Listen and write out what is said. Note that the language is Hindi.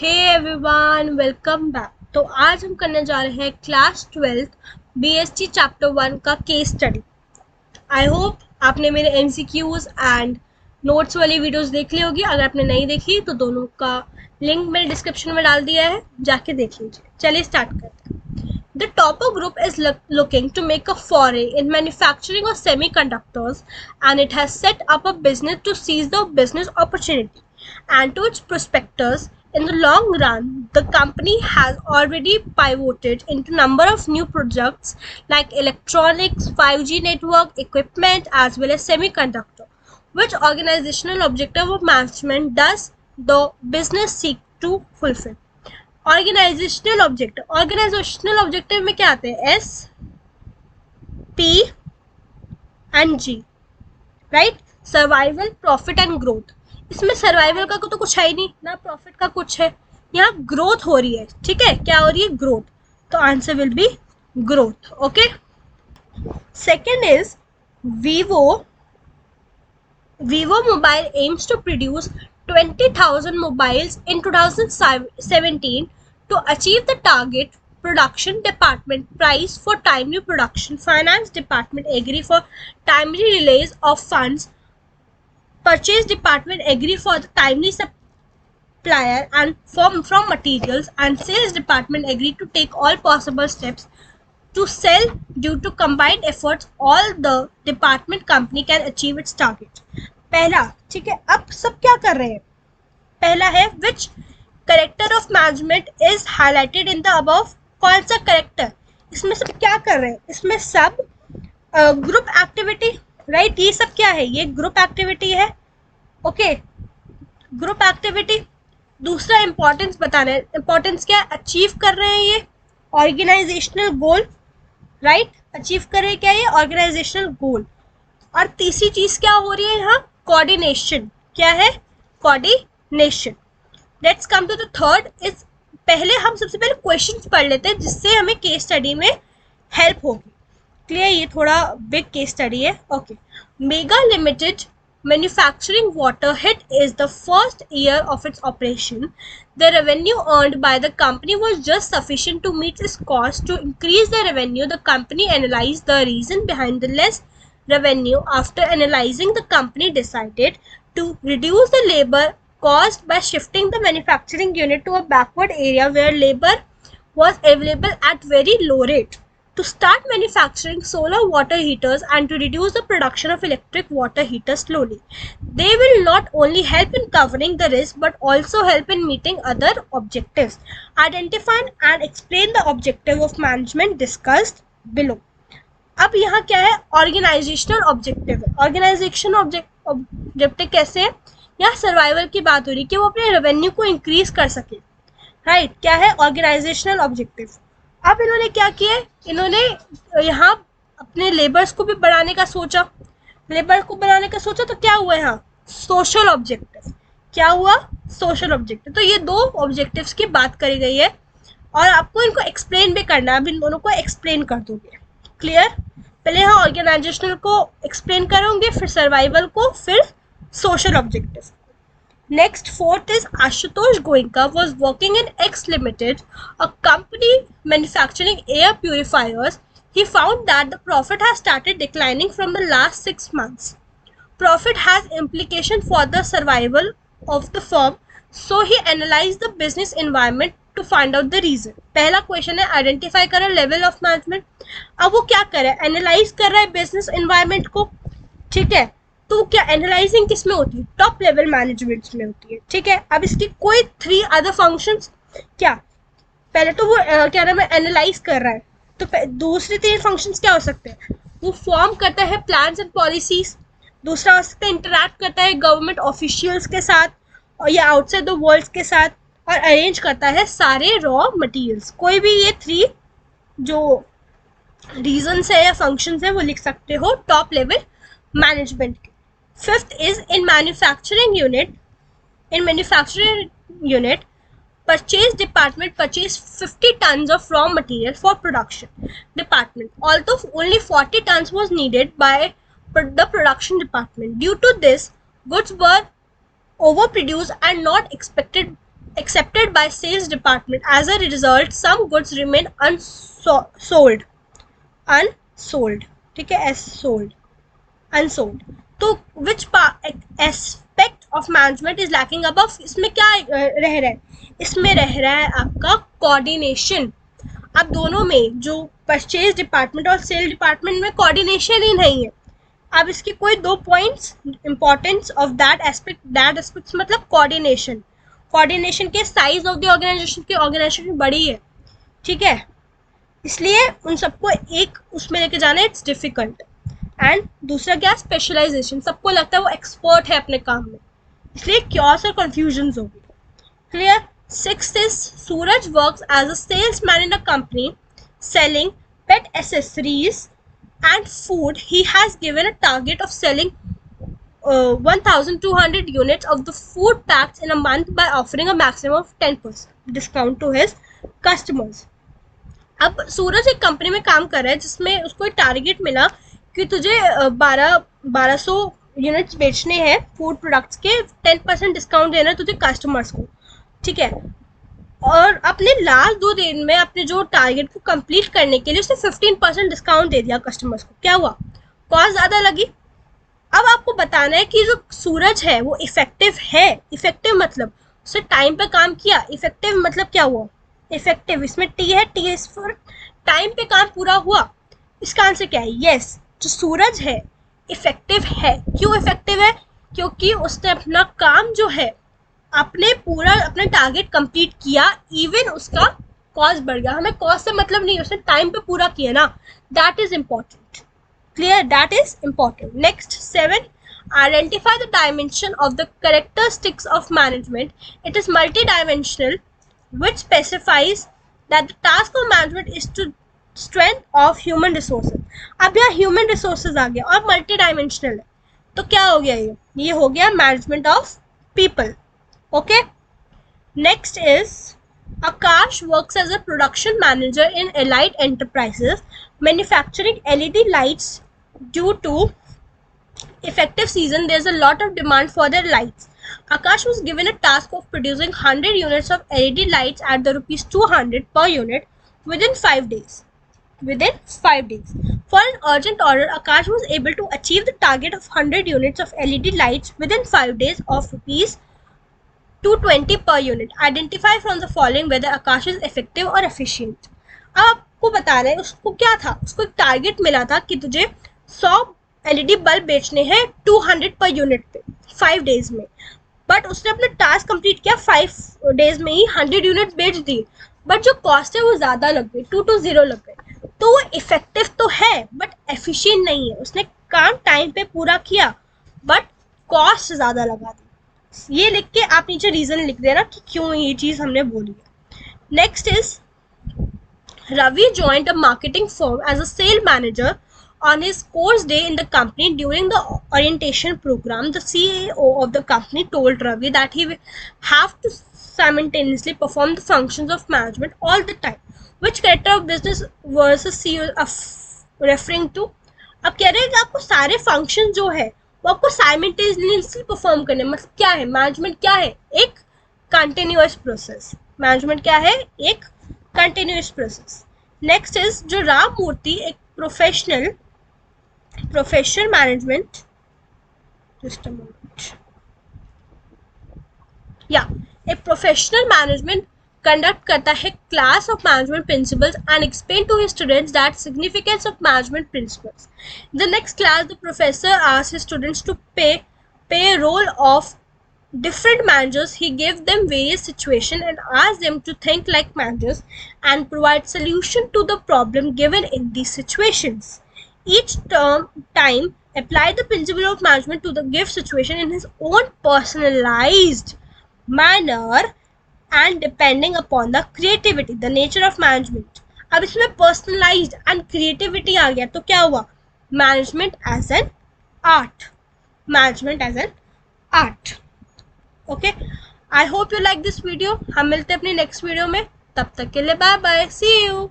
Hey everyone, welcome back. तो आज हम करने जा रहे हैं क्लास 12th बीएसटी चैप्टर 1 का केस स्टडी। आई होप आपने मेरे एमसीक्यूज एंड नोट्स वाली वीडियोस देख ली होगी। अगर आपने नहीं देखी तो दोनों का लिंक मैंने डिस्क्रिप्शन में डाल दिया है, जाके देख लीजिए। चलिए स्टार्ट करते हैं। The Topper Group is looking to make a foray in manufacturing of semiconductors, and it has set up a business to seize the business opportunity. And to its prospectors, in the long run, the company has already pivoted into a number of new products like electronics, 5G network equipment, as well as semiconductor. Which organizational objective of management does the business seek to fulfill? Organizational objective में क्या आते हैं? S, P and G, right. Survival, profit and growth. इसमें सर्वाइवल का तो कुछ है ही नहीं ना, प्रॉफिट का कुछ है। यहाँ ग्रोथ हो रही है, ठीक है। क्या हो रही है? ग्रोथ। तो answer will be growth. Okay. Second is Vivo Mobile aims to produce 20,000 mobiles in 2017 to achieve the target. Production department price for timely production. Finance department agree for timely release of funds. Purchase department agree for the timely supplier and from materials, and sales department agree to take all possible steps to sell. Due to combined efforts, all the department company can achieve its target. पहला, ठीक है। अब सब क्या कर रहे हैं? पहला है which character of management is highlighted in the above. कौन सा करेक्टर? इसमें सब क्या कर रहे हैं? इसमें सब ग्रुप एक्टिविटी, राइट। ये सब क्या है? ये ग्रुप एक्टिविटी है। Okay, group activity. दूसरा इंपॉर्टेंस बताना है। इंपॉर्टेंस क्या है? अचीव कर रहे हैं ये ऑर्गेनाइजेशनल गोल, राइट। अचीव कर रहे हैं क्या? ये ऑर्गेनाइजेशनल गोल। और तीसरी चीज क्या हो रही है यहाँ? कोऑर्डिनेशन। क्या है? Coordination. Let's come to the third is, पहले हम सबसे पहले क्वेश्चंस पढ़ लेते हैं जिससे हमें केस स्टडी में हेल्प होगी। क्लियर? ये थोड़ा बिग केस स्टडी है। Okay. Mega limited manufacturing water hit is the first year of its operation. The revenue earned by the company was just sufficient to meet its cost. To increase the revenue, the company analyzed the reason behind the less revenue. After analyzing, the company decided to reduce the labor cost by shifting the manufacturing unit to a backward area where labor was available at very low rate. To start manufacturing solar water heaters and to reduce the production of electric water heaters slowly. They will not only help in covering the risk but also help in meeting other objectives. Identify and explain the objective of management discussed below. अब यहाँ क्या है? ऑर्गेनाइजेशनल ऑब्जेक्टिव है। ऑर्गेनाइजेशन ऑब्जेक्टिव कैसे है? यहाँ सर्वाइवल की बात हो रही है कि वो अपने रेवेन्यू को इंक्रीज कर सके, राइट। क्या है? Organizational objective. अब इन्होंने क्या किया? इन्होंने यहाँ अपने लेबर्स को भी बढ़ाने का सोचा। तो क्या हुआ यहाँ? Social objective. क्या हुआ? Social objective. तो ये दो ऑब्जेक्टिव्स की बात करी गई है और आपको इनको एक्सप्लेन भी करना है। अब इन दोनों को एक्सप्लेन कर दोगे। क्लियर? पहले यहाँ ऑर्गेनाइजेशनल को एक्सप्लेन करोगे, फिर सर्वाइवल को, फिर social objective. Next, fourth is Ashutosh Goenka was working in X Limited, a company manufacturing air purifiers. He found that the profit has started declining from the last 6 months. Profit has implication for the survival of the firm, so he analyzed the business environment to find out the reason. पहला क्वेश्चन है आइडेंटिफाई करो लेवल ऑफ मैनेजमेंट। अब वो क्या कर रहा है? एनालाइज कर रहा है बिजनेस एनवायरनमेंट को, ठीक है। तो क्या एनालाइजिंग किस में होती है? टॉप लेवल मैनेजमेंट में होती है, ठीक है। अब इसकी कोई 3 अदर फंक्शंस क्या? पहले तो वो क्या नाम है? एनालाइज कर रहा है। तो दूसरे 3 फंक्शंस क्या हो सकते हैं? वो फॉर्म करता है प्लान्स एंड पॉलिसीज। दूसरा हो सकता है इंटरैक्ट करता है गवर्नमेंट ऑफिशियल्स के साथ और या आउटसाइड द वर्ल्ड के साथ, और अरेंज करता है सारे रॉ मटेरियल्स। कोई भी ये 3 जो रीजंस है या फंक्शंस है वो लिख सकते हो टॉप लेवल मैनेजमेंट के। Fifth is in manufacturing unit, purchase department purchased 50 tons of raw material for production department. Although only 40 tons was needed by the production department. Due to this, goods were overproduced and not accepted by sales department. As a result, some goods remain unsold. ठीक है, sold, unsold. तो which aspect of management is lacking above? इसमें क्या रह रहा है? इसमें रह रहा है आपका कोऑर्डिनेशन. अब दोनों में जो परचेज डिपार्टमेंट और सेल डिपार्टमेंट में कोऑर्डिनेशन ही नहीं है. अब इसके कोई दो points, importance of that aspect मतलब कोऑर्डिनेशन के साइज ऑफ द ऑर्गेनाइजेशन बड़ी है, ठीक है, इसलिए उन सबको एक उसमें लेके जाना इट्स डिफिकल्ट. एंड दूसरा क्या, स्पेशलाइजेशन. सबको लगता है वो एक्सपर्ट है अपने काम में, इसलिए क्योस और कंफ्यूजन होगी. Clear. Sixth is Suraj works as a salesman in a company selling pet accessories and food. He has given a target of selling 1,200 units of the food packs in a month by offering a maximum of 10% discount to his customers. अब सूरज एक कंपनी में काम कर रहा है जिसमें उसको एक टारगेट मिला कि तुझे 1200 यूनिट्स बेचने हैं फूड प्रोडक्ट्स के, 10% डिस्काउंट देना है तुझे कस्टमर्स को, ठीक है. और अपने लास्ट 2 दिन में अपने जो टारगेट को कंप्लीट करने के लिए उसने 15% डिस्काउंट दे दिया कस्टमर्स को. क्या हुआ, कॉस्ट ज़्यादा लगी. अब आपको बताना है कि जो सूरज है वो इफेक्टिव है. इफेक्टिव मतलब उसने टाइम पे काम किया. इफेक्टिव मतलब क्या हुआ, इफेक्टिव इसमें टी है, टी इज फॉर टाइम पे काम पूरा हुआ. इसका आंसर क्या है, यस. जो सूरज है इफेक्टिव है. क्यों इफेक्टिव है, क्योंकि उसने अपना काम जो है अपना टारगेट कंप्लीट किया. इवन उसका कॉस्ट बढ़ गया. हमें कॉस्ट से मतलब नहीं, उसने टाइम पे पूरा किया ना. That is important. Clear, that is important. Next 7, identify the dimension of the characteristics of management. It is multi dimensional which specifies that the task of management is to strength of human resources. अब यहाँ human resources आ गया और multi dimensional है, तो क्या हो गया, ये हो गया management of people. Okay. Next is Akash works as a production manager in Elite Enterprises manufacturing LED lights. Due to effective season, there's a lot of demand for their lights. Akash was given a task of producing 100 units of LED lights at the rupees 200 per unit within 5 days. For an urgent order, Akash was able to achieve the target of 100 units of LED lights within 5 days of rupees 220 per unit. Identify from the following whether Akash is effective or efficient. अब आपको बताना है उसको क्या था. उसको एक टारगेट मिला था कि तुझे 100 LED बल्ब बेचने हैं 200 पर यूनिट पे 5 डेज में. बट उसने अपना टास्क कंप्लीट किया 5 डेज में ही 100 यूनिट्स बेच दी. बट जो कॉस्ट है वो ज़्यादा लग गई, 220 लग गए. तो वो इफेक्टिव तो है बट एफिशिएंट नहीं है. उसने काम टाइम पे पूरा किया बट कॉस्ट ज़्यादा लगा दी. ये लिख के आप नीचे रीज़न लिख देना कि क्यों ये चीज़ हमने बोली है. Next is Ravi joined a marketing firm as a sales manager. On his course day in the company during the orientation program, the CEO of the company told Ravi that he will have to simultaneously perform the functions of management all the time. Which character of business was the CEO referring to? अब कह रहे हैं कि आपको सारे फंक्शन जो है वो आपको साइमल्टेनियसली परफॉर्म करने. मतलब क्या है मैनेजमेंट, क्या है एक कंटिन्यूअस प्रोसेस. मैनेजमेंट क्या है, एक कंटिन्यूअस प्रोसेस. नेक्स्ट इज जो राम मूर्ति एक professional management, just a moment, या एक प्रोफेशनल मैनेजमेंट कंडक्ट करता है class of management principles and explain to his students that significance of management principles. The next class the professor asked his students to pay role of different managers. He gave them various situations and asked them to think like managers and provide solution to the problem given in these situations. Each time apply the principle of management to the given situation in his own personalized manner and depending upon the creativity, the nature of management. अब इसमें personalized and creativity आ गया तो क्या हुआ, management as an art. Management as an art. Okay, I hope you like this video. हम मिलते हैं अपनी नेक्स्ट वीडियो में. तब तक के लिए बाय बाय, सी यू.